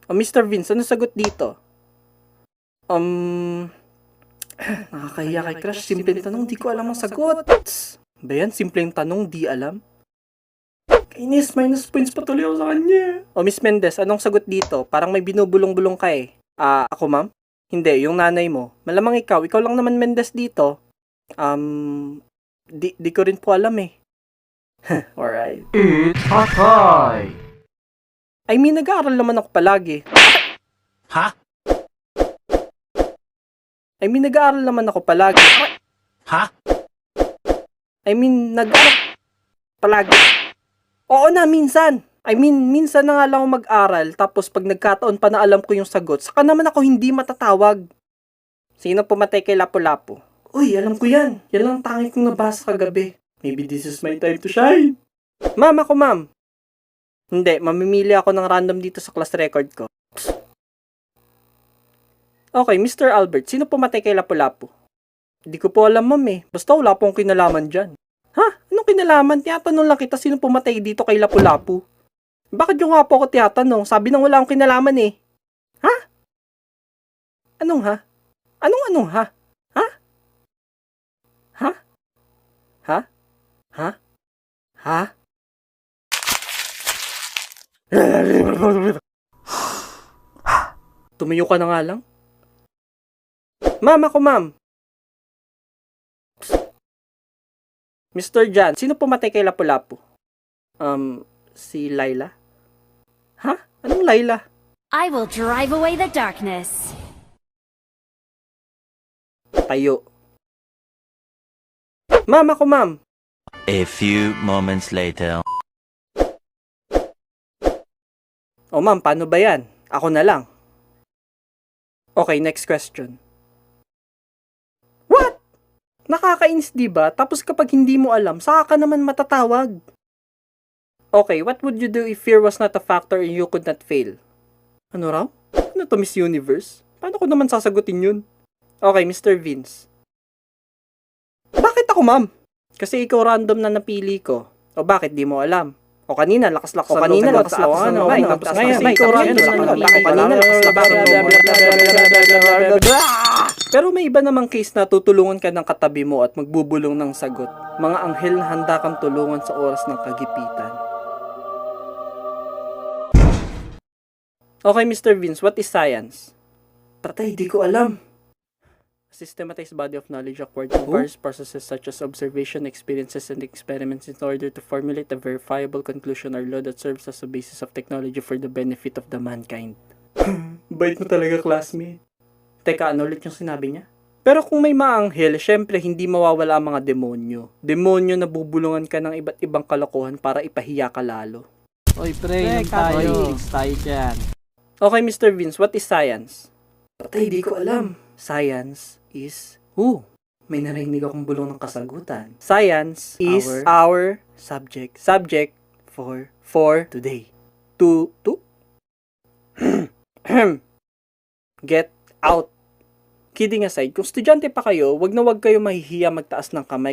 O Mr. Vince, ano sagot dito? Um, Nakakahiya kay Crush. Simpleng tanong, di ko alam ang sagot. Ba yan? Simpleng tanong, di alam? Kainis, minus points patuloy ako sa kanya. O Miss Mendez, anong sagot dito? Parang may binubulong-bulong ka eh. Ako ma'am? Hindi, yung nanay mo. Malamang ikaw lang naman Mendez dito. Di ko rin po alam eh. Alright. It's hot. I mean, nag-aaral naman ako palagi. Ha? I mean, nag-aaral naman ako palagi. Ha? I mean, nag-aaral palagi. Oo na, minsan. I mean, minsan na nga lang ako mag-aral, tapos pag nagkataon pa na alam ko yung sagot, saka naman ako hindi matatawag. Sino pumatay kay Lapu-Lapu? Uy, alam ko yan. Yan lang tangi kong nabasa kagabi. Maybe this is my time to shine. Ma'am, ako ma'am. Hindi, mamimili ako ng random dito sa class record ko. Okay, Mr. Albert, sino pumatay kay Lapu-Lapu? Hindi ko po alam, ma'am eh. Basta wala pong kinalaman dyan. Ha? Anong kinalaman? Tiyatanong lang kita sino pumatay dito kay Lapu-Lapu. Bakit yung nga po ako tiyatanong? Sabi nang wala akong kinalaman eh. Ha? Anong ha? Anong ha? Ha? Ha? Ha? Ha? Ha? Tumayo ka na nga lang. Ma'am, ako ma'am. Mr. Jan, sino pumatay kay Lapu-Lapu? Si Laila? Ha? Anong Laila? I will drive away the darkness. Tayo. Ma'am, ako ma'am. A few moments later. O ma'am, paano ba yan? Ako na lang. Okay, next question. What? Nakakainis diba? Tapos kapag hindi mo alam, saka ka naman matatawag. Okay, what would you do if fear was not a factor and you could not fail? Ano raw? Ano to, Miss Universe? Paano ko naman sasagutin yun? Okay, Mr. Vince. Bakit ako, ma'am? Kasi ikaw random na napili ko. O bakit di mo alam? O kanina, lakas-lakas ang sagot. Tapos ngayon, ikaw random na napili ko. Kanina, lakas-lakas. Pero may iba namang case na tutulungan ka ng katabi mo at magbubulong ng sagot. Mga anghel na handa kang tulungan sa oras ng kagipitan. Okay, Mr. Vince, what is science? Patay, di ko alam. Systematized body of knowledge acquired through various processes such as observation, experiences, and experiments in order to formulate a verifiable conclusion or law that serves as a basis of technology for the benefit of the mankind. Bait mo talaga, classmate. Teka, ano ulit yung sinabi niya? Pero kung may maanghel, syempre hindi mawawala ang mga demonyo. Demonyo na bubulungan ka ng iba't ibang kalokohan para ipahiya ka lalo. Oy, pre, tayo dyan. Okay, Mr. Vince, what is science? Patay, di ko alam. Science is... may narinig akong bulong ng kasagutan. Science is our subject. Subject for today. To? Get out. Kidding aside, kung estudyante pa kayo, wag na wag kayo mahihiya magtaas ng kamay.